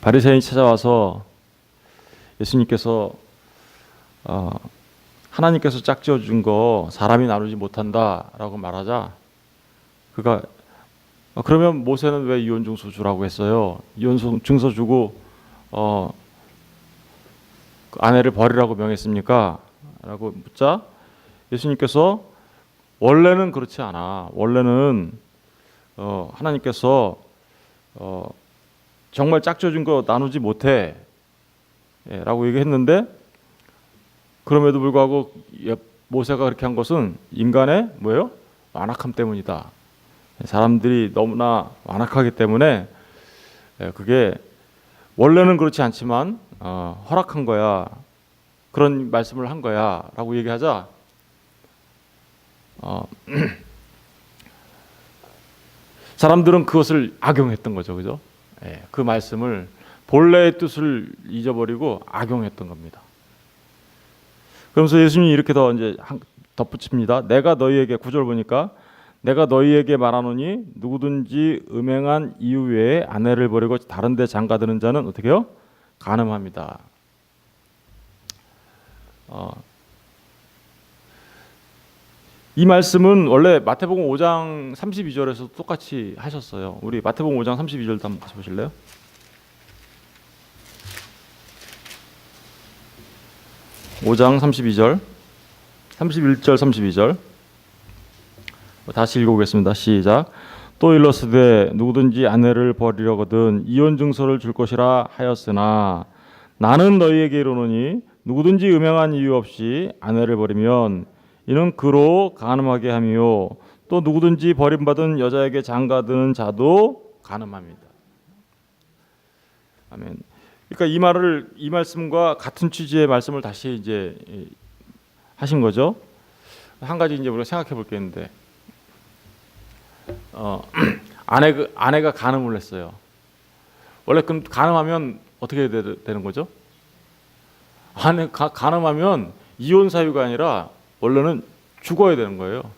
바리새인이 찾아와서 예수님께서 하나님께서 짝지어 준 거 사람이 나누지 못한다라고 말하자 그가 그러면 모세는 왜 이혼증서 주라고 했어요? 이혼증서 주고 그 아내를 버리라고 명했습니까? 라고 묻자 예수님께서 원래는 그렇지 않아. 원래는 하나님께서 정말 짝지어 준 거 나누지 못해 라고 얘기했는데 그럼에도 불구하고 모세가 그렇게 한 것은 인간의 뭐예요? 완악함 때문이다. 사람들이 너무나 완악하기 때문에 그게 원래는 그렇지 않지만 허락한 거야. 그런 말씀을 한 거야 라고 얘기하자 사람들은 그것을 악용했던 거죠. 그죠? 그 말씀을 본래의 뜻을 잊어버리고 악용했던 겁니다. 그러면서 예수님이 이렇게 더 이제 덧붙입니다. 내가 너희에게 9절 보니까 내가 너희에게 말하노니 누구든지 음행한 이유 외에 아내를 버리고 다른 데 장가드는 자는 어떻게 해요? 간음합니다. 이 말씀은 원래 마태복음 5장 32절에서 똑같이 하셨어요. 우리 마태복음 5장 32절도 한번 같이 보실래요? (5장 32절) 31절 32절 다시 읽어보겠습니다. 시작. 또 일러스되 누구든지 아내를 버리려거든 이혼 증서를 줄 것이라 하였으나 나는 너희에게 이르노니 누구든지 음행한 이유 없이 아내를 버리면 이는 그로 간음하게 함이요 또 누구든지 버림받은 여자에게 장가드는 자도 간음합니다. 아멘. 그러니까 이 말씀과 같은 취지의 말씀을 다시 이제 하신 거죠. 한 가지 이제 우리가 생각해 볼 게 있는데, 아내가 간음을 했어요. 원래 그럼 간음하면 어떻게 되는 거죠? 간음하면 이혼 사유가 아니라 원래는 죽어야 되는 거예요.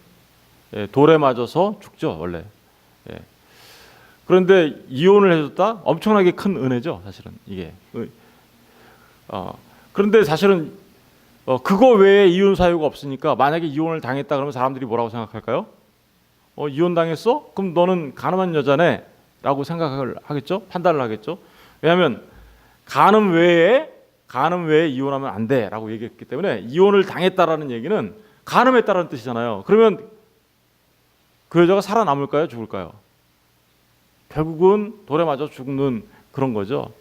돌에 맞아서 죽죠 원래. 그런데 이혼을 해줬다? 엄청나게 큰 은혜죠 사실은 이게. 그런데 사실은 그거 외에 이혼 사유가 없으니까 만약에 이혼을 당했다 그러면 사람들이 뭐라고 생각할까요? 이혼 당했어? 그럼 너는 간음한 여자네 라고 생각을 하겠죠? 판단을 하겠죠? 왜냐하면 간음 외에 이혼하면 안 돼 라고 얘기했기 때문에 이혼을 당했다라는 얘기는 간음했다라는 뜻이잖아요. 그러면 그 여자가 살아남을까요? 죽을까요? 결국은 돌에 맞아 죽는 그런 거죠.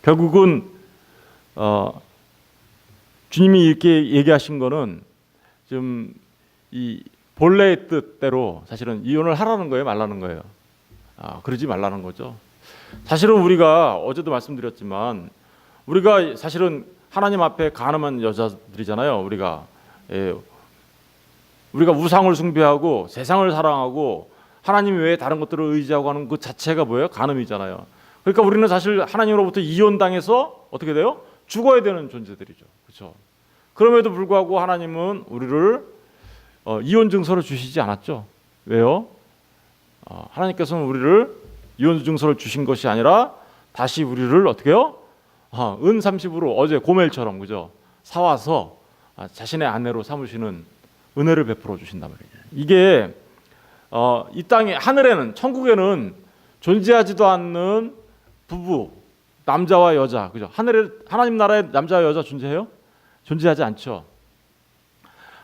결국은 주님이 이렇게 얘기하신 거는 좀 이 본래의 뜻대로 사실은 이혼을 하라는 거예요, 말라는 거예요. 그러지 말라는 거죠. 사실은 우리가 어제도 말씀드렸지만 우리가 사실은 하나님 앞에 간음한 여자들이잖아요. 우리가 우상을 숭배하고 세상을 사랑하고 하나님 외에 다른 것들을 의지하고 하는 그 자체가 뭐예요? 간음이잖아요. 그러니까 우리는 사실 하나님으로부터 이혼당해서 어떻게 돼요? 죽어야 되는 존재들이죠. 그렇죠? 그럼에도 불구하고 하나님은 우리를 이혼 증서를 주시지 않았죠. 왜요? 하나님께서는 우리를 이혼 증서를 주신 것이 아니라 다시 우리를 어떻게 해요? 은 30으로 어제 고멜처럼 그죠? 사와서 자신의 아내로 삼으시는 은혜를 베풀어 주신단 말이에요. 이게 이 땅에 하늘에는 천국에는 존재하지도 않는 부부 남자와 여자 그죠? 하나님 나라에 남자와 여자 존재해요? 존재하지 않죠.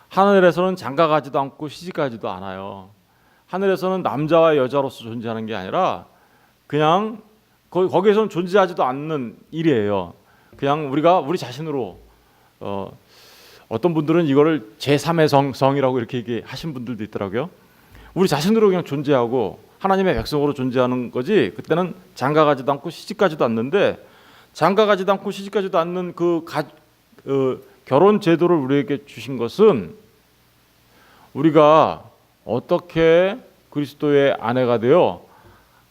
하늘에서는 장가가지도 않고 시집가지도 않아요. 하늘에서는 남자와 여자로서 존재하는 게 아니라 그냥 거기에서는 존재하지도 않는 일이에요. 그냥 우리 자신으로 어떤 분들은 이거를 제3의 성이라고 이렇게 하신 분들도 있더라고요. 우리 자신으로 그냥 존재하고 하나님의 백성으로 존재하는 거지. 그때는 장가가지도 않고 시집가지도 않는데 장가가지도 않고 시집가지도 않는 그 결혼 제도를 우리에게 주신 것은 우리가 어떻게 그리스도의 아내가 되어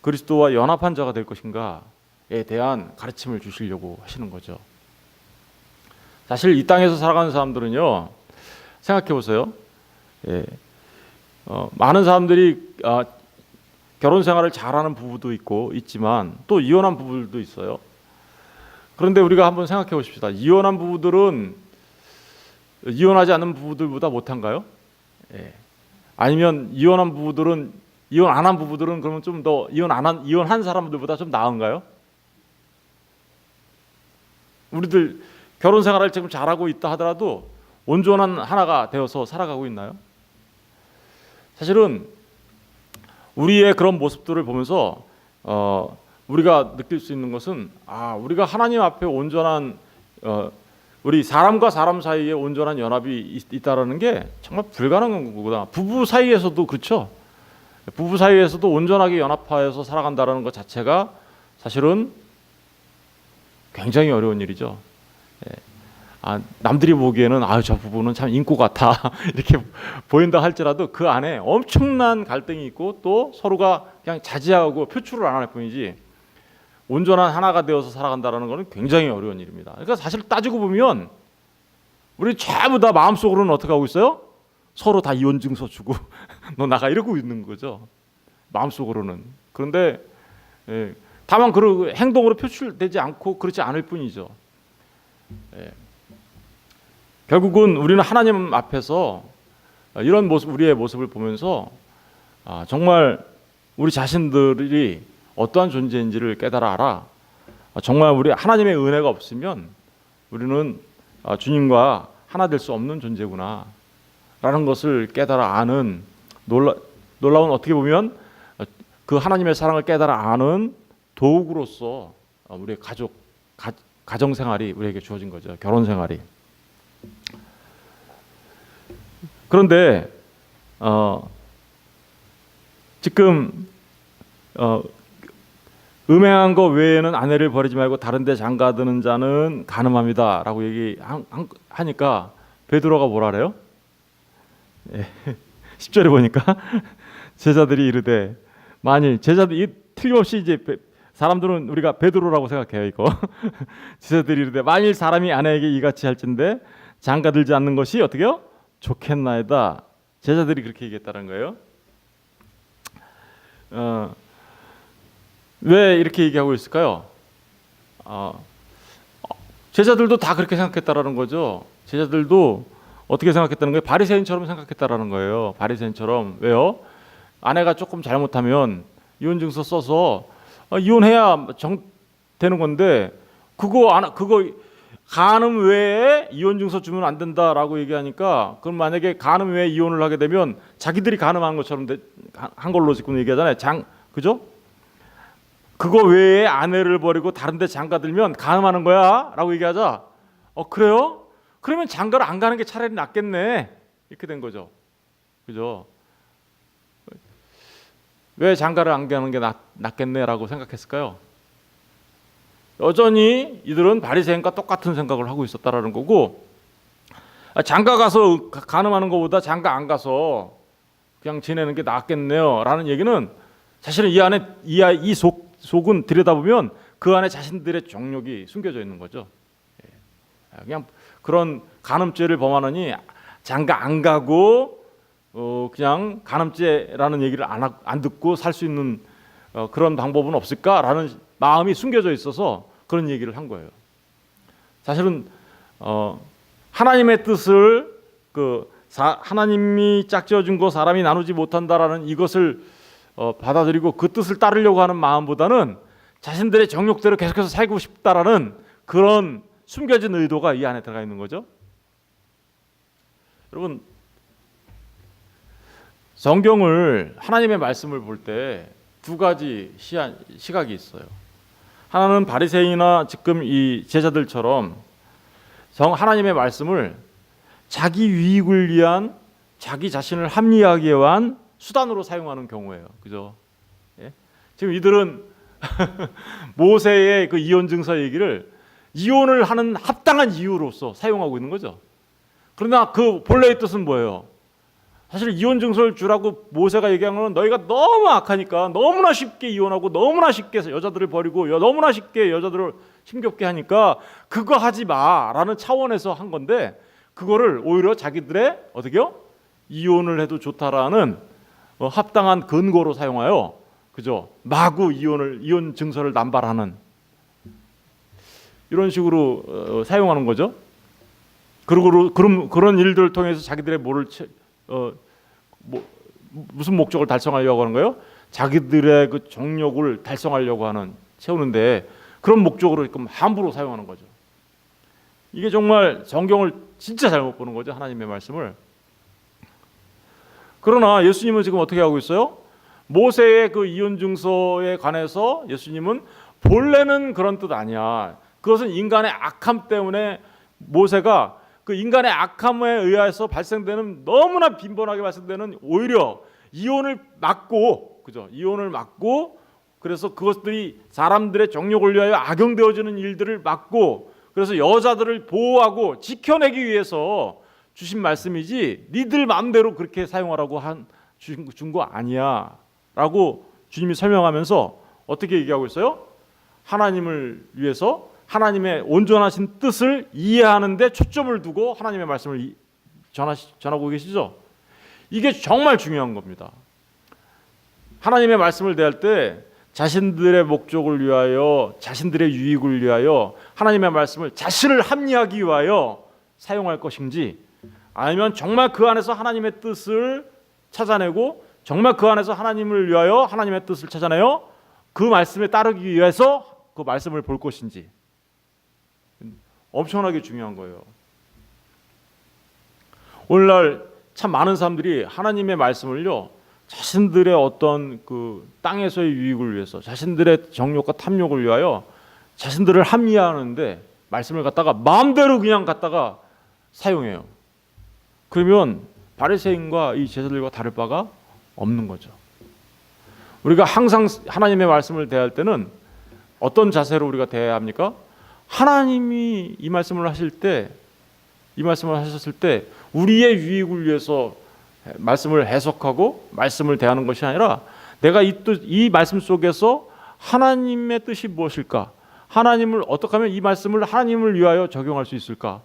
그리스도와 연합한 자가 될 것인가에 대한 가르침을 주시려고 하시는 거죠. 사실 이 땅에서 살아가는 사람들은요, 생각해 보세요. 많은 사람들이 결혼 생활을 잘하는 부부도 있지만 또 이혼한 부부들도 있어요. 그런데 우리가 한번 생각해 보십시다. 이혼한 부부들은 이혼하지 않은 부부들보다 못한가요? 예. 아니면 이혼한 부부들은 이혼 안 한 부부들은 그러면 좀 더 이혼한 사람들보다 좀 나은가요? 우리들 결혼 생활을 지금 잘하고 있다 하더라도 온전한 하나가 되어서 살아가고 있나요? 사실은 우리의 그런 모습들을 보면서 우리가 느낄 수 있는 것은 우리가 하나님 앞에 온전한 우리 사람과 사람 사이에 온전한 연합이 있다라는 게 정말 불가능한 거구나. 부부 사이에서도 그렇죠. 부부 사이에서도 온전하게 연합하여서 살아간다는 것 자체가 사실은 굉장히 어려운 일이죠. 남들이 보기에는 저 부부는 참 인고 같아 이렇게 보인다 할지라도 그 안에 엄청난 갈등이 있고 또 서로가 그냥 자제하고 표출을 안 할 뿐이지 온전한 하나가 되어서 살아간다는 것은 굉장히 어려운 일입니다. 그러니까 사실 따지고 보면 우리 전부 다 마음속으로는 어떻게 하고 있어요? 서로 다 이혼 증서 주고 너 나가 이러고 있는 거죠. 마음속으로는. 그런데 다만 그 행동으로 표출되지 않고 그렇지 않을 뿐이죠. 결국은 우리는 하나님 앞에서 이런 모습, 우리의 모습을 보면서 정말 우리 자신들이 어떠한 존재인지를 깨달아 알아. 정말 우리 하나님의 은혜가 없으면 우리는 주님과 하나 될 수 없는 존재구나 라는 것을 깨달아 아는 놀라운 어떻게 보면 그 하나님의 사랑을 깨달아 아는 도구로서 우리의 가정 생활이 우리에게 주어진 거죠. 결혼 생활이. 그런데 지금 음행한 것 외에는 아내를 버리지 말고 다른 데 장가드는 자는 간음합니다 라고 얘기하니까 베드로가 뭐라 그래요? 10절에 보니까 제자들이 이르되 만일 제자들이 틀림없이 이제 사람들은 우리가 베드로라고 생각해요 이거 제자들이 이르되 만일 사람이 아내에게 이같이 할진대 장가들지 않는 것이 어떻게요? 좋겠나이다. 제자들이 그렇게 얘기했다는 거예요. 왜 이렇게 얘기하고 있을까요? 제자들도 다 그렇게 생각했다라는 거죠. 제자들도 어떻게 생각했다는 거예요? 바리새인처럼 생각했다라는 거예요. 바리새인처럼. 왜요? 아내가 조금 잘못하면 이혼 증서 써서 이혼해야 되는 건데 그거 간음 외에 이혼 증서 주면 안 된다라고 얘기하니까 그럼 만약에 간음 외에 이혼을 하게 되면 자기들이 간음한 것처럼 한 걸로 지금 얘기하잖아요. 그죠? 그거 외에 아내를 버리고 다른 데 장가들면 간음하는 거야 라고 얘기하자. 그래요? 그러면 장가를 안 가는 게 차라리 낫겠네. 이렇게 된 거죠. 그죠? 왜 장가를 안 가는 게 낫겠네라고 생각했을까요? 여전히 이들은 바리새인과 똑같은 생각을 하고 있었다라는 거고, 장가 가서 간음하는 것보다 장가 안 가서 그냥 지내는 게 낫겠네요라는 얘기는 사실은 이 안에 이 속은 들여다보면 그 안에 자신들의 정욕이 숨겨져 있는 거죠. 그냥 그런 간음죄를 범하느니 장가 안 가고 그냥 간음죄라는 얘기를 안 듣고 살 수 있는 그런 방법은 없을까라는 마음이 숨겨져 있어서 그런 얘기를 한 거예요. 사실은 하나님의 뜻을 하나님이 짝지어준 거 사람이 나누지 못한다라는 이것을 받아들이고 그 뜻을 따르려고 하는 마음보다는 자신들의 정욕대로 계속해서 살고 싶다라는 그런 숨겨진 의도가 이 안에 들어가 있는 거죠. 여러분, 성경을 하나님의 말씀을 볼 때 두 가지 시각이 있어요. 하나는 바리새인이나 지금 이 제자들처럼 하나님의 말씀을 자기 유익을 위한, 자기 자신을 합리화하기 위한 수단으로 사용하는 경우예요. 그죠? 예? 지금 이들은 모세의 그 이혼 증서 얘기를 이혼을 하는 합당한 이유로서 사용하고 있는 거죠. 그러나 그 본래의 뜻은 뭐예요? 사실 이혼 증서를 주라고 모세가 얘기한 건 너희가 너무 악하니까 너무나 쉽게 이혼하고 너무나 쉽게 여자들을 버리고 너무나 쉽게 여자들을 힘겹게 하니까 그거 하지 마라는 차원에서 한 건데, 그거를 오히려 자기들의 어떻게요? 이혼을 해도 좋다라는 합당한 근거로 사용하여 그죠? 마구 이혼 증서를 남발하는 이런 식으로 사용하는 거죠. 그리고 그런 일들을 통해서 자기들의 무슨 목적을 달성하려고 하는 거예요? 자기들의 그 정욕을 달성하려고 하는, 채우는데 그런 목적으로 함부로 사용하는 거죠. 이게 정말 성경을 진짜 잘못 보는 거죠, 하나님의 말씀을. 그러나 예수님은 지금 어떻게 하고 있어요? 모세의 그 이혼 증서에 관해서 예수님은 본래는 그런 뜻 아니야. 그것은 인간의 악함 때문에 모세가 그 인간의 악함에 의해서 발생되는, 너무나 빈번하게 발생되는 오히려 이혼을 막고, 그죠? 이혼을 막고, 그래서 그것들이 사람들의 정욕을 위하여 악용되어지는 일들을 막고, 그래서 여자들을 보호하고 지켜내기 위해서 주신 말씀이지 니들 마음대로 그렇게 사용하라고 준 거 아니야 라고 주님이 설명하면서 어떻게 얘기하고 있어요? 하나님을 위해서 하나님의 온전하신 뜻을 이해하는 데 초점을 두고 하나님의 말씀을 전하고 계시죠. 이게 정말 중요한 겁니다. 하나님의 말씀을 대할 때 자신들의 목적을 위하여, 자신들의 유익을 위하여 하나님의 말씀을 자신을 합리하기 위하여 사용할 것인지, 아니면 정말 그 안에서 하나님의 뜻을 찾아내고 정말 그 안에서 하나님을 위하여 하나님의 뜻을 찾아내어 그 말씀에 따르기 위해서 그 말씀을 볼 것인지, 엄청나게 중요한 거예요. 오늘날 참 많은 사람들이 하나님의 말씀을요, 자신들의 어떤 그 땅에서의 유익을 위해서, 자신들의 정욕과 탐욕을 위하여 자신들을 합리화하는데 말씀을 갖다가 마음대로 그냥 갖다가 사용해요. 그러면 바리새인과 이 제자들과 다를 바가 없는 거죠. 우리가 항상 하나님의 말씀을 대할 때는 어떤 자세로 우리가 대해야 합니까? 하나님이 이 말씀을 하셨을 때 우리의 유익을 위해서 말씀을 해석하고 말씀을 대하는 것이 아니라, 내가 이 말씀 속에서 하나님의 뜻이 무엇일까? 하나님을 어떻게 하면 이 말씀을 하나님을 위하여 적용할 수 있을까?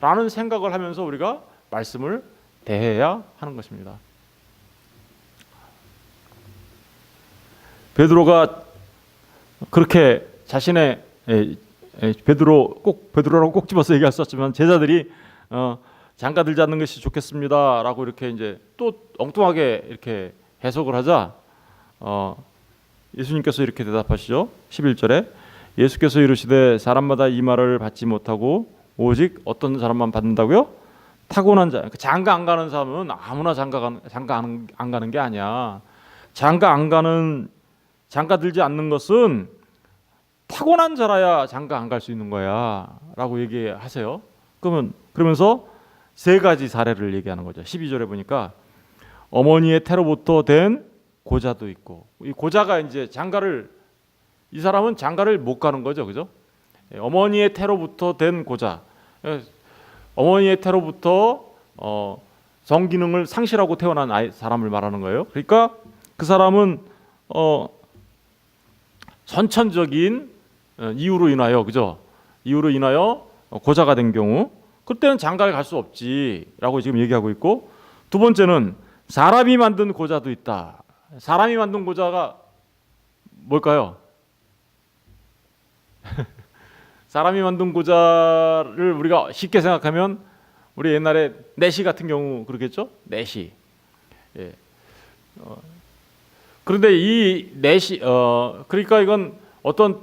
라는 생각을 하면서 우리가 말씀을 대해야 하는 것입니다. 베드로가 그렇게 자신의 베드로라고 꼭 집어서 얘기했었지만 제자들이 장가 들지 않는 것이 좋겠습니다라고 이렇게 이제 또 엉뚱하게 이렇게 해석을 하자 예수님께서 이렇게 대답하시죠. 11절에 예수께서 이르시되 사람마다 이 말을 받지 못하고 오직 어떤 사람만 받는다고요? 타고난 자. 장가 안 가는 사람은 아무나 장가 안 가는 게 아니야. 장가 들지 않는 것은 타고난 자라야 장가 안 갈 수 있는 거야라고 얘기하세요. 그러면서 세 가지 사례를 얘기하는 거죠. 12절에 보니까 어머니의 태로부터 된 고자도 있고, 이 고자가 이제 이 사람은 장가를 못 가는 거죠, 그죠? 어머니의 태로부터 된 고자, 어머니의 태로부터 성기능을 상실하고 태어난 사람을 말하는 거예요. 그러니까 그 사람은 선천적인 이유로 인하여, 그죠? 이유로 인하여 고자가 된 경우, 그때는 장가를 갈 수 없지라고 지금 얘기하고 있고, 두 번째는 사람이 만든 고자도 있다. 사람이 만든 고자가 뭘까요? 사람이 만든 고자를 우리가 쉽게 생각하면 우리 옛날에 내시 같은 경우 그렇겠죠? 내시. 예. 그런데 이 내시, 그러니까 이건 어떤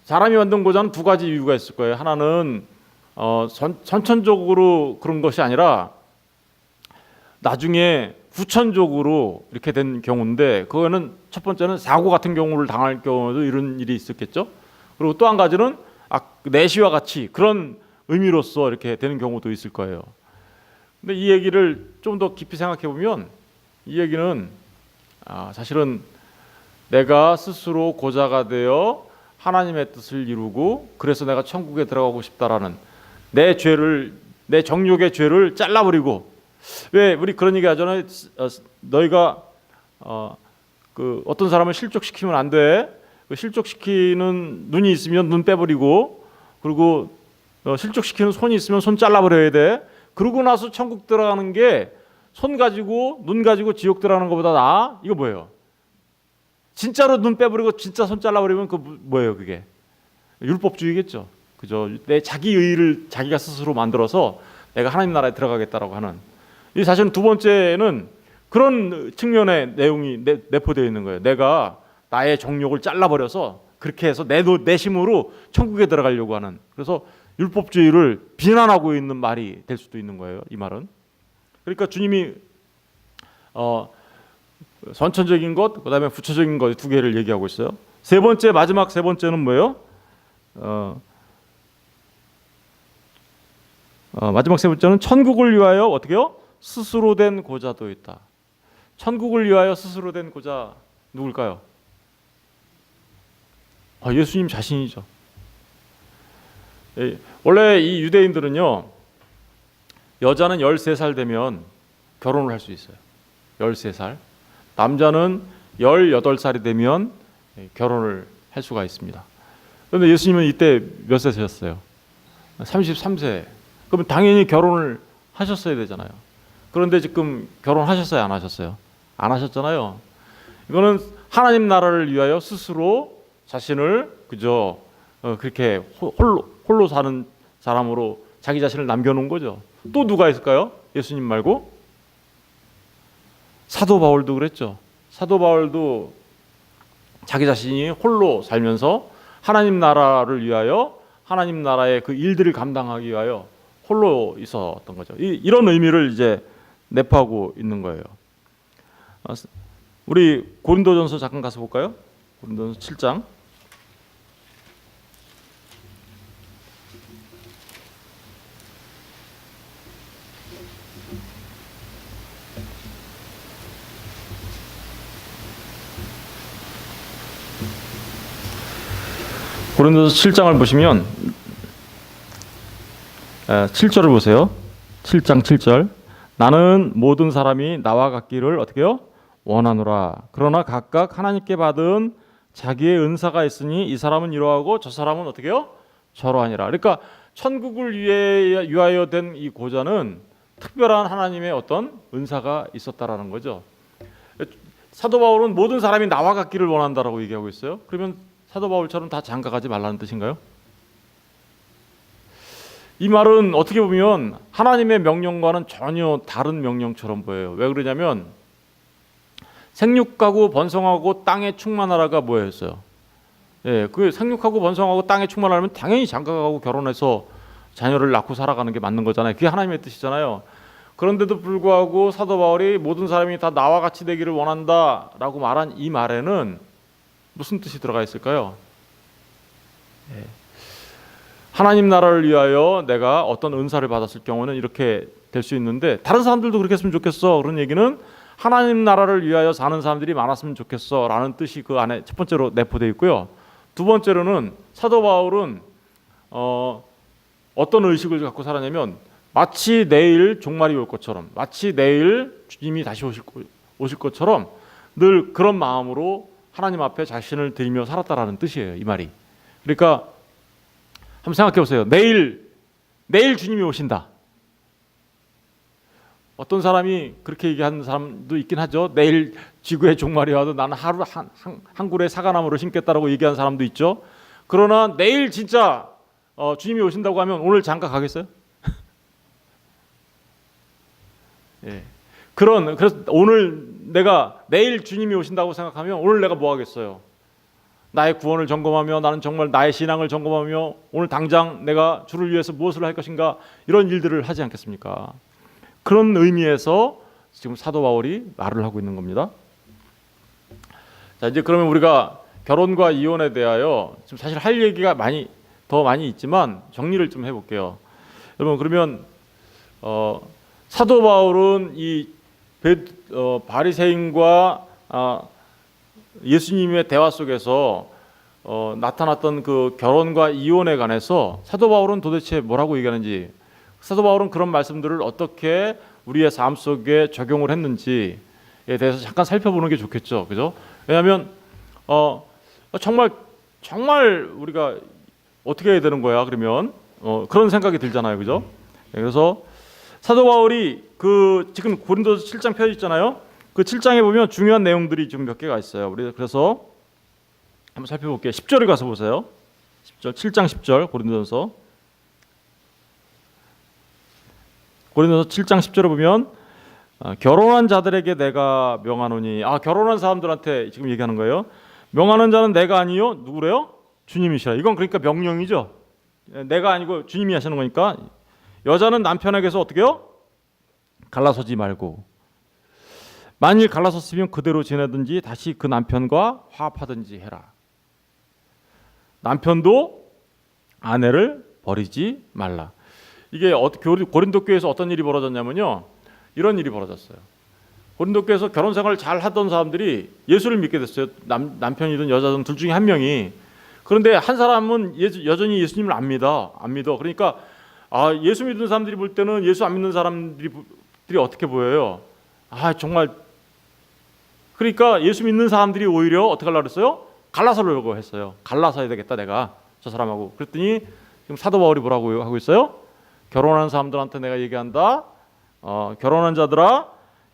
사람이 만든 고자는 두 가지 이유가 있을 거예요. 하나는 선천적으로 그런 것이 아니라 나중에 후천적으로 이렇게 된 경우인데, 그거는 첫 번째는 사고 같은 경우를 당할 경우도 이런 일이 있었겠죠. 그리고 또 한 가지는 내시와 같이 그런 의미로서 이렇게 되는 경우도 있을 거예요. 근데 이 얘기를 좀 더 깊이 생각해 보면, 이 얘기는 사실은 내가 스스로 고자가 되어 하나님의 뜻을 이루고 그래서 내가 천국에 들어가고 싶다라는 내 정욕의 죄를 잘라버리고, 왜 우리 그런 얘기 하잖아요. 너희가 그 어떤 사람을 실족시키면 안 돼. 그 실족시키는 눈이 있으면 눈 빼버리고, 그리고 실족시키는 손이 있으면 손 잘라버려야 돼. 그러고 나서 천국 들어가는 게 손 가지고 눈 가지고 지옥 들어가는 것보다 나아. 이거 뭐예요? 진짜로 눈 빼버리고 진짜 손 잘라버리면 그 뭐예요 그게? 율법주의겠죠. 그죠? 내 자기 의를 자기가 스스로 만들어서 내가 하나님 나라에 들어가겠다라고 하는. 이 사실은 두 번째는 그런 측면의 내용이 내포되어 있는 거예요. 내가 나의 정욕을 잘라버려서 그렇게 해서 내 힘으로 천국에 들어가려고 하는. 그래서 율법주의를 비난하고 있는 말이 될 수도 있는 거예요. 이 말은. 그러니까 주님이 선천적인 것, 그다음에 부처적인 것 두 개를 얘기하고 있어요. 세 번째, 마지막 세 번째는 뭐예요? 마지막 세 번째는 천국을 위하여 어떻게요? 스스로 된 고자도 있다. 천국을 위하여 스스로 된 고자 누굴까요? 예수님 자신이죠. 원래 이 유대인들은요, 여자는 13살 되면 결혼을 할 수 있어요. 13살. 남자는 18살이 되면 결혼을 할 수가 있습니다. 그런데 예수님은 이때 몇 세셨어요? 33세. 그럼 당연히 결혼을 하셨어야 되잖아요. 그런데 지금 결혼하셨어요? 안 하셨어요? 안 하셨잖아요. 이거는 하나님 나라를 위하여 스스로 자신을 그저 그렇게 홀로 사는 사람으로 자기 자신을 남겨놓은 거죠. 또 누가 있을까요? 예수님 말고? 사도 바울도 그랬죠. 사도 바울도 자기 자신이 홀로 살면서 하나님 나라를 위하여 하나님 나라의 그 일들을 감당하기 위하여 홀로 있었던 거죠. 이런 의미를 이제 내포하고 있는 거예요. 우리 고린도전서 잠깐 가서 볼까요? 고린도전서 7장. 고린도서 7장을 보시면 7절을 보세요. 7장 7절. 나는 모든 사람이 나와 같기를 어떻게요? 원하노라. 그러나 각각 하나님께 받은 자기의 은사가 있으니 이 사람은 이러하고 저 사람은 어떻게요? 저러하니라. 그러니까 천국을 위하여 된 이 고자는 특별한 하나님의 어떤 은사가 있었다라는 거죠. 사도 바울은 모든 사람이 나와 같기를 원한다라고 얘기하고 있어요. 그러면 사도 바울처럼 다 장가가지 말라는 뜻인가요? 이 말은 어떻게 보면 하나님의 명령과는 전혀 다른 명령처럼 보여요. 왜 그러냐면 생육하고 번성하고 땅에 충만하라가 뭐였어요? 그 생육하고 번성하고 땅에 충만하려면 당연히 장가가고 결혼해서 자녀를 낳고 살아가는 게 맞는 거잖아요. 그게 하나님의 뜻이잖아요. 그런데도 불구하고 사도 바울이 모든 사람이 다 나와 같이 되기를 원한다라고 말한 이 말에는 무슨 뜻이 들어가 있을까요? 하나님 나라를 위하여 내가 어떤 은사를 받았을 경우는 이렇게 될 수 있는데 다른 사람들도 그렇게 했으면 좋겠어. 그런 얘기는 하나님 나라를 위하여 사는 사람들이 많았으면 좋겠어 라는 뜻이 그 안에 첫 번째로 내포되어 있고요. 두 번째로는 사도 바울은 어떤 의식을 갖고 살았냐면 마치 내일 종말이 올 것처럼, 마치 내일 주님이 다시 오실 것처럼 늘 그런 마음으로 하나님 앞에 자신을 드리며 살았다라는 뜻이에요. 이 말이. 그러니까 한번 생각해 보세요. 내일 주님이 오신다. 어떤 사람이 그렇게 얘기하는 사람도 있긴 하죠. 내일 지구의 종말이 와도 나는 하루 한 굴에 사과나무를 심겠다라고 얘기하는 사람도 있죠. 그러나 내일 진짜 주님이 오신다고 하면 오늘 장가 가겠어요? 그래서 오늘 내가 내일 주님이 오신다고 생각하면 오늘 내가 뭐 하겠어요? 나의 구원을 점검하며 나는 정말 나의 신앙을 점검하며 오늘 당장 내가 주를 위해서 무엇을 할 것인가 이런 일들을 하지 않겠습니까? 그런 의미에서 지금 사도 바울이 말을 하고 있는 겁니다. 자, 이제 그러면 우리가 결혼과 이혼에 대하여 지금 사실 할 얘기가 더 많이 있지만 정리를 좀 해볼게요. 여러분 그러면 사도 바울은 이 바리새인과 예수님의 대화 속에서 나타났던 그 결혼과 이혼에 관해서 사도 바울은 도대체 뭐라고 얘기하는지, 사도 바울은 그런 말씀들을 어떻게 우리의 삶 속에 적용을 했는지에 대해서 잠깐 살펴보는 게 좋겠죠, 그죠? 왜냐하면 정말 우리가 어떻게 해야 되는 거야? 그러면 그런 생각이 들잖아요, 그죠? 그래서 사도 바울이 그 지금 고린도서 7장 펴져 있잖아요. 그 7장에 보면 중요한 내용들이 좀 몇 개가 있어요. 우리 그래서 한번 살펴볼게요. 10절에 가서 보세요. 10절, 7장 10절 고린도전서 7장 10절에 보면 결혼한 자들에게 내가 명하노니, 결혼한 사람들한테 지금 얘기하는 거예요. 명하는 자는 내가 아니요 누구래요? 주님이시라. 이건 그러니까 명령이죠. 내가 아니고 주님이 하시는 거니까 여자는 남편에게서 어떻게요? 갈라서지 말고, 만일 갈라섰으면 그대로 지내든지 다시 그 남편과 화합하든지 해라. 남편도 아내를 버리지 말라. 이게 고린도 교회에서 어떤 일이 벌어졌냐면요, 이런 일이 벌어졌어요. 고린도 교회에서 결혼 생활을 잘 하던 사람들이 예수를 믿게 됐어요. 남편이든 여자든 둘 중에 한 명이. 그런데 한 사람은 여전히 예수님을 안 믿어. 그러니까 예수 믿는 사람들이 볼 때는 예수 안 믿는 사람들이 어떻게 보여요? 정말. 그러니까 예수 믿는 사람들이 오히려 어떻게 하려고 했어요? 갈라서려고 했어요. 갈라서야 되겠다 내가 저 사람하고. 그랬더니 지금 사도 바울이 뭐라고 하고 있어요? 결혼한 사람들한테 내가 얘기한다. 결혼한 자들아,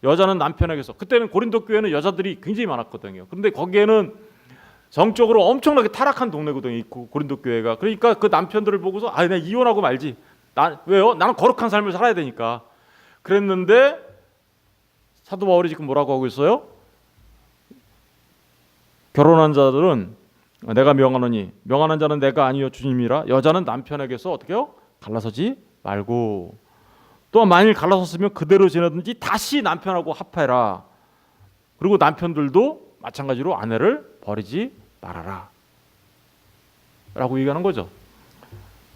여자는 남편에게서. 그때는 고린도 교회는 여자들이 굉장히 많았거든요. 그런데 거기에는 정적으로 엄청나게 타락한 동네거든요, 이 고린도 교회가. 그러니까 그 남편들을 보고서 내가 이혼하고 말지. 왜요? 나는 거룩한 삶을 살아야 되니까. 그랬는데 사도 바울이 지금 뭐라고 하고 있어요? 결혼한 자들은 내가 명하노니, 명하는 자는 내가 아니요 주님이라. 여자는 남편에게서 어떻게요? 갈라서지 말고, 또 만일 갈라섰으면 그대로 지내든지 다시 남편하고 합해라. 그리고 남편들도 마찬가지로 아내를 버리지 말아라 라고 얘기하는 거죠.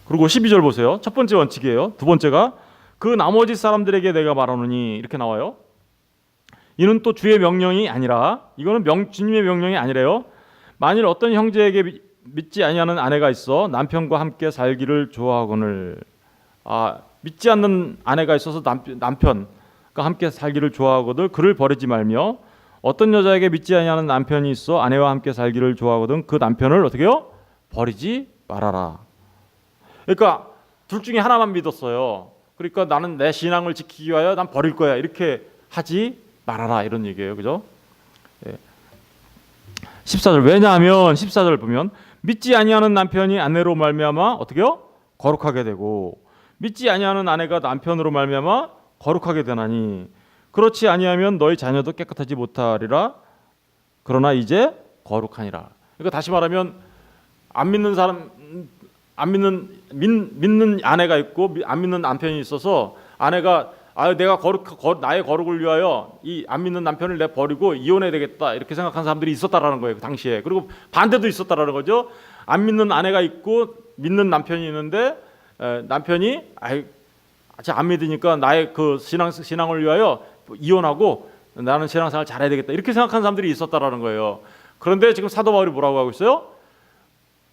그리고 12절 보세요. 첫 번째 원칙이에요. 두 번째가 그 나머지 사람들에게 내가 말하노니, 이렇게 나와요. 이는 또 주의 명령이 아니라, 이거는 주님의 명령이 아니래요. 만일 어떤 형제에게 믿지 아니하는 아내가 있어 남편과 함께 살기를 좋아하거늘. 믿지 않는 아내가 있어서 남편과 함께 살기를 좋아하거든 그를 버리지 말며, 어떤 여자에게 믿지 아니하는 남편이 있어 아내와 함께 살기를 좋아하거든 그 남편을 어떻게 해요? 버리지 말아라. 그러니까 둘 중에 하나만 믿었어요. 그러니까 나는 내 신앙을 지키기 위하여 난 버릴 거야, 이렇게 하지 말아라, 이런 얘기예요. 그죠? 14절. 왜냐하면 14절 보면 믿지 아니하는 남편이 아내로 말미암아 어떻게요? 거룩하게 되고, 믿지 아니하는 아내가 남편으로 말미암아 거룩하게 되나니, 그렇지 아니하면 너희 자녀도 깨끗하지 못하리라. 그러나 이제 거룩하니라. 그러니까 다시 말하면 믿는 아내가 있고 안 믿는 남편이 있어서 아내가 내가 나의 거룩을 위하여 이 안 믿는 남편을 내가 버리고 이혼해야 되겠다, 이렇게 생각한 사람들이 있었다라는 거예요, 그 당시에. 그리고 반대도 있었다라는 거죠. 안 믿는 아내가 있고 믿는 남편이 있는데 남편이 안 믿으니까 나의 그 신앙을 위하여 이혼하고 나는 신앙생활 잘해야 되겠다, 이렇게 생각한 사람들이 있었다라는 거예요. 그런데 지금 사도 바울이 뭐라고 하고 있어요?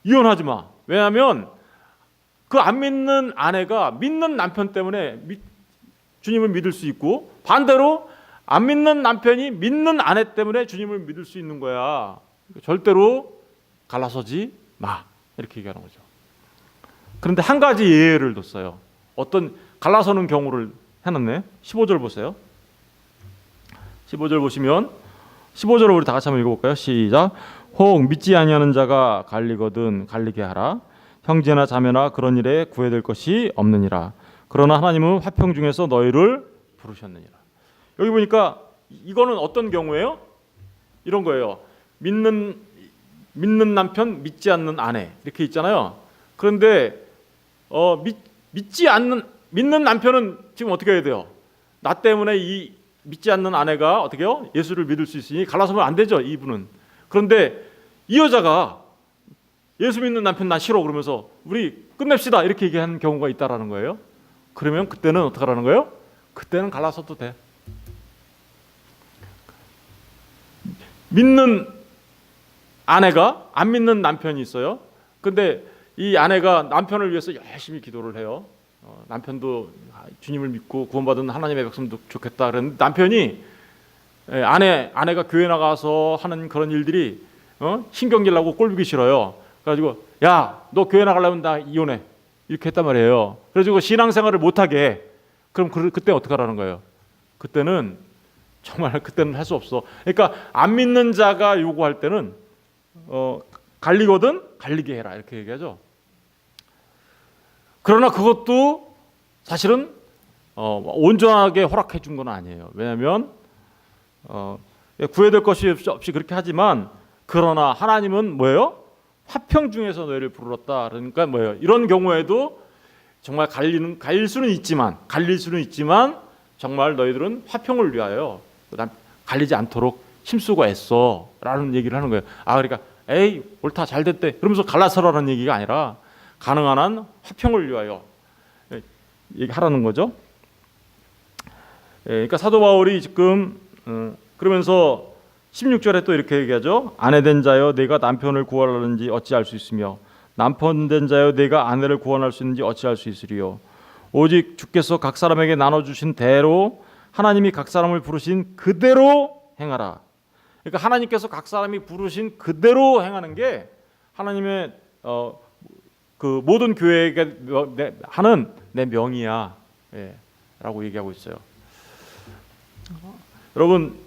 이혼하지 마. 왜냐하면 그 안 믿는 아내가 믿는 남편 때문에 주님을 믿을 수 있고, 반대로 안 믿는 남편이 믿는 아내 때문에 주님을 믿을 수 있는 거야. 절대로 갈라서지 마, 이렇게 얘기하는 거죠. 그런데 한 가지 예를 뒀어요. 어떤 갈라서는 경우를 해놨네. 15절 보세요. 15절 보시면 15절을 우리 다 같이 한번 읽어볼까요? 시작. 혹 믿지 아니하는 자가 갈리거든 갈리게 하라. 형제나 자매나 그런 일에 구애될 것이 없느니라. 그러나 하나님은 화평 중에서 너희를 부르셨느니라. 여기 보니까 이거는 어떤 경우예요? 이런 거예요. 믿는 남편, 믿지 않는 아내, 이렇게 있잖아요. 그런데 믿는 남편은 지금 어떻게 해야 돼요? 나 때문에 이 믿지 않는 아내가 어떻게 해요? 예수를 믿을 수 있으니 갈라서면 안 되죠, 이분은. 그런데 이 여자가 예수 믿는 남편 나 싫어 그러면서 우리 끝냅시다, 이렇게 얘기하는 경우가 있다라는 거예요. 그러면 그때는 어떻게 하라는 거예요? 그때는 갈라서도 돼. 믿는 아내가 안 믿는 남편이 있어요. 근데 이 아내가 남편을 위해서 열심히 기도를 해요. 남편도 주님을 믿고 구원받은 하나님의 백성도 좋겠다. 그런데 남편이 아내가 교회 나가서 하는 그런 일들이 신경질 나고 꼴보기 싫어요. 그래가지고 야, 너 교회 나가려면 나 이혼해, 이렇게 했단 말이에요. 그래가지고 신앙생활을 못하게 해. 그럼 그때 어떻게 하라는 거예요? 그때는 정말 그때는 할 수 없어. 그러니까 안 믿는 자가 요구할 때는 갈리거든 갈리게 해라 이렇게 얘기하죠. 그러나 그것도 사실은 온전하게 허락해 준 건 아니에요. 왜냐하면 구해될 것이 없이 그렇게 하지만 그러나 하나님은 뭐예요? 화평 중에서 너희를 부르렀다. 그러니까 뭐예요? 이런 경우에도 정말 갈릴 수는 있지만 정말 너희들은 화평을 위하여 갈리지 않도록 힘쓰고 애써라는 얘기를 하는 거예요. 그러니까 에이 옳다 잘 됐대 그러면서 갈라서라는 얘기가 아니라 가능한 한 화평을 위하여 얘기하라는 거죠. 그러니까 사도 바울이 지금 그러면서 16절에 또 이렇게 얘기하죠. 아내된 자여 내가 남편을 구원하는지 어찌할 수 있으며 남편된 자여 내가 아내를 구원할 수 있는지 어찌할 수 있으리요. 오직 주께서 각 사람에게 나눠주신 대로 하나님이 각 사람을 부르신 그대로 행하라. 그러니까 하나님께서 각 사람이 부르신 그대로 행하는 게 하나님의 그 모든 교회에게 하는 내 명이야, 라고 얘기하고 있어요. 여러분,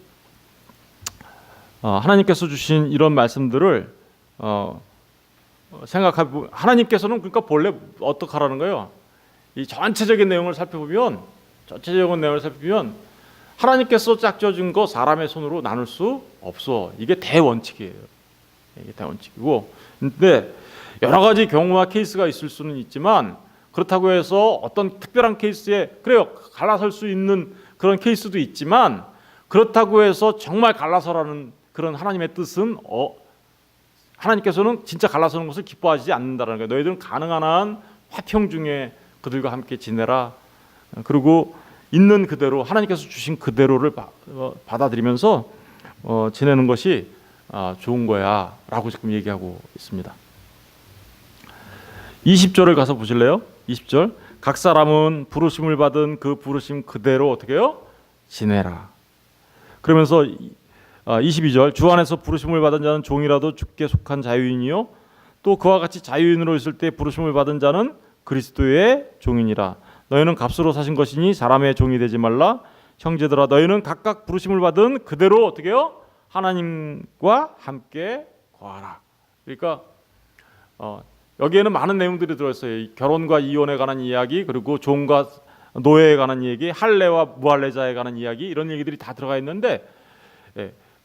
하나님께서 주신 이런 말씀들을 생각하고 하나님께서는 그러니까 본래 어떻게 하라는 거예요? 이 전체적인 내용을 살펴보면 하나님께서 짝져준 거 사람의 손으로 나눌 수 없어. 이게 대원칙이에요. 이게 대원칙이고, 근데 여러 가지 경우와 케이스가 있을 수는 있지만 그렇다고 해서 어떤 특별한 케이스에 그래요 갈라설 수 있는 그런 케이스도 있지만 그렇다고 해서 정말 갈라서라는 그런 하나님의 뜻은 하나님께서는 진짜 갈라서는 것을 기뻐하지 않는다는 거예요. 너희들은 가능한 한 화평 중에 그들과 함께 지내라. 그리고 있는 그대로 하나님께서 주신 그대로를 받아들이면서 지내는 것이 좋은 거야 라고 지금 얘기하고 있습니다. 20절을 가서 보실래요? 20절 각 사람은 부르심을 받은 그 부르심 그대로 어떻게 해요? 지내라. 그러면서 22절 주 안에서 부르심을 받은 자는 종이라도 주께 속한 자유인이요 또 그와 같이 자유인으로 있을 때 부르심을 받은 자는 그리스도의 종이니라. 너희는 값으로 사신 것이니 사람의 종이 되지 말라. 형제들아 너희는 각각 부르심을 받은 그대로 어떻게 해요? 하나님과 함께 거하라. 그러니까 여기에는 많은 내용들이 들어있어요. 결혼과 이혼에 관한 이야기, 그리고 종과 노예에 관한 얘기, 할례와 무할례자에 관한 이야기, 이런 얘기들이 다 들어가 있는데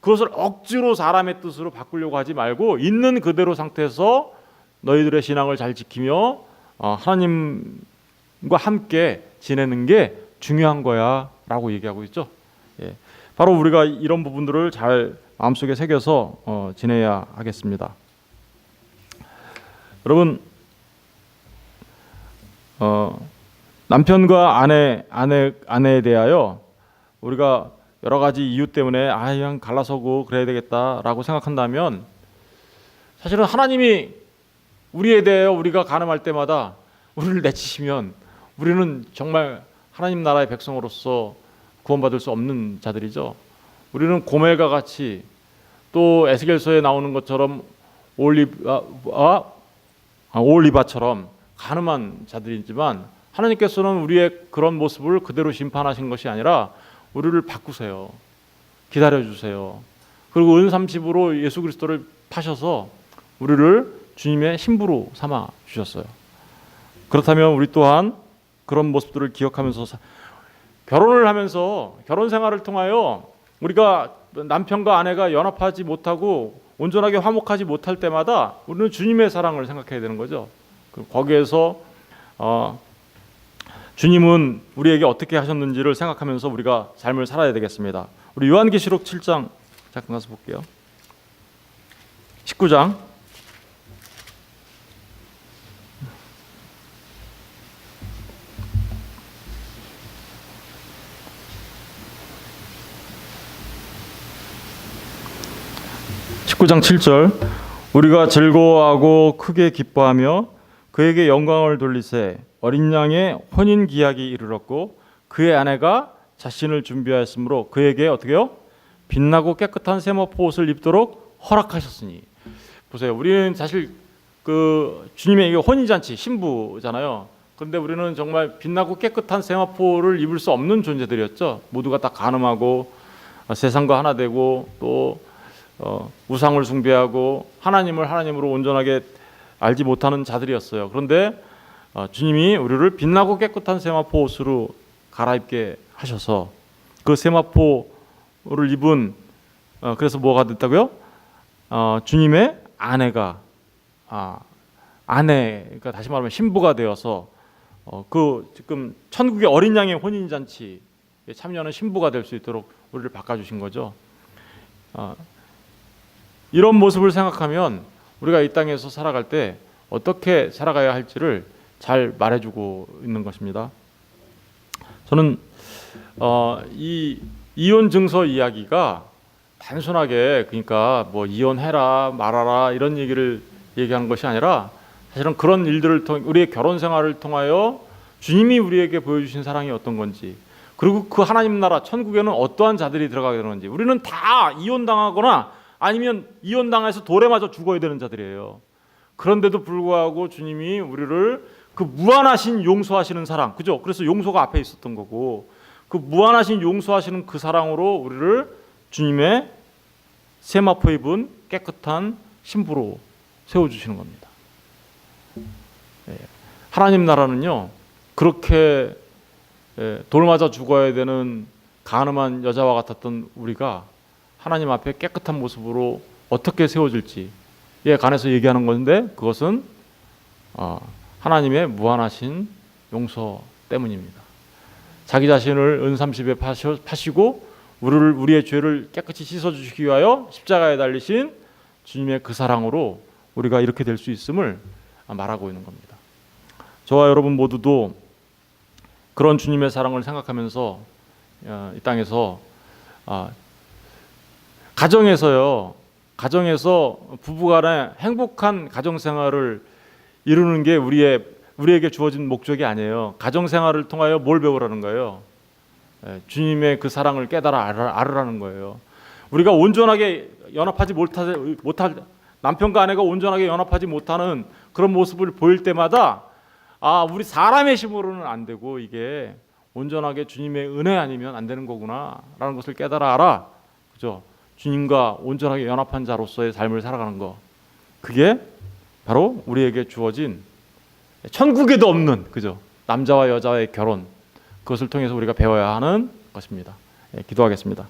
그것을 억지로 사람의 뜻으로 바꾸려고 하지 말고 있는 그대로 상태에서 너희들의 신앙을 잘 지키며 하나님과 함께 지내는 게 중요한 거야 라고 얘기하고 있죠. 바로 우리가 이런 부분들을 잘 마음속에 새겨서 지내야 하겠습니다. 여러분, 남편과 아내에 대하여 우리가 여러 가지 이유 때문에 그냥 갈라서고 그래야 되겠다라고 생각한다면 사실은 하나님이 우리에 대하여 우리가 간음할 때마다 우리를 내치시면 우리는 정말 하나님 나라의 백성으로서 구원받을 수 없는 자들이죠. 우리는 고멜과 같이 또 에스겔서에 나오는 것처럼 올리바처럼 간음한 자들이지만 하나님께서는 우리의 그런 모습을 그대로 심판하신 것이 아니라 우리를 바꾸세요. 기다려주세요. 그리고 은30으로 예수 그리스도를 파셔서 우리를 주님의 신부로 삼아 주셨어요. 그렇다면 우리 또한 그런 모습들을 기억하면서 결혼을 하면서 결혼 생활을 통하여 우리가 남편과 아내가 연합하지 못하고 온전하게 화목하지 못할 때마다 우리는 주님의 사랑을 생각해야 되는 거죠. 거기에서 주님은 우리에게 어떻게 하셨는지를 생각하면서 우리가 삶을 살아야 되겠습니다. 우리 요한계시록 7장 잠깐 가서 볼게요. 19장 19장 7절 우리가 즐거워하고 크게 기뻐하며 그에게 영광을 돌리세 어린 양의 혼인 기약이 이르렀고 그의 아내가 자신을 준비하였으므로 그에게 어떻게 해요? 빛나고 깨끗한 세마포 옷을 입도록 허락하셨으니. 보세요. 우리는 사실 그 주님의 혼인잔치 신부잖아요. 그런데 우리는 정말 빛나고 깨끗한 세마포를 입을 수 없는 존재들이었죠. 모두가 다 간음하고 세상과 하나 되고 또 우상을 숭배하고 하나님을 하나님으로 온전하게 알지 못하는 자들이었어요. 그런데 주님이 우리를 빛나고 깨끗한 세마포 옷으로 갈아입게 하셔서 그 세마포를 입은 그래서 뭐가 됐다고요? 주님의 아내가 아내가 다시 말하면 신부가 되어서 그 지금 천국의 어린 양의 혼인 잔치에 참여하는 신부가 될 수 있도록 우리를 바꿔주신 거죠. 이런 모습을 생각하면 우리가 이 땅에서 살아갈 때 어떻게 살아가야 할지를 잘 말해주고 있는 것입니다. 저는 이 이혼 증서 이야기가 단순하게 그러니까 뭐 이혼해라 말아라 이런 얘기를 얘기하는 것이 아니라 사실은 그런 일들을 통해 우리의 결혼 생활을 통하여 주님이 우리에게 보여주신 사랑이 어떤 건지, 그리고 그 하나님 나라 천국에는 어떠한 자들이 들어가게 되는지. 우리는 다 이혼당하거나 아니면 이혼당해서 돌에 맞아 죽어야 되는 자들이에요. 그런데도 불구하고 주님이 우리를 그 무한하신 용서하시는 사랑, 그죠? 그래서 용서가 앞에 있었던 거고, 그 무한하신 용서하시는 그 사랑으로 우리를 주님의 세마포 입은 깨끗한 신부로 세워주시는 겁니다. 하나님 나라는요, 그렇게 돌 맞아 죽어야 되는 간음한 여자와 같았던 우리가 하나님 앞에 깨끗한 모습으로 어떻게 세워질지에 관해서 얘기하는 건데, 그것은 하나님의 무한하신 용서 때문입니다. 자기 자신을 은삼십에 파시고 우리의 죄를 깨끗이 씻어주시기 위하여 십자가에 달리신 주님의 그 사랑으로 우리가 이렇게 될 수 있음을 말하고 있는 겁니다. 저와 여러분 모두도 그런 주님의 사랑을 생각하면서 이 땅에서 가정에서 부부간의 행복한 가정생활을 이루는 게 우리에게 주어진 목적이 아니에요. 가정생활을 통하여 뭘 배우라는 거예요? 주님의 그 사랑을 깨달아 알으라는 거예요. 우리가 온전하게 연합하지 못할 남편과 아내가 온전하게 연합하지 못하는 그런 모습을 보일 때마다 우리 사람의 힘으로는 안 되고 이게 온전하게 주님의 은혜 아니면 안 되는 거구나라는 것을 깨달아 알아. 그죠? 주님과 온전하게 연합한 자로서의 삶을 살아가는 거. 그게 바로 우리에게 주어진 천국에도 없는, 그죠? 남자와 여자의 결혼, 그것을 통해서 우리가 배워야 하는 것입니다. 기도하겠습니다.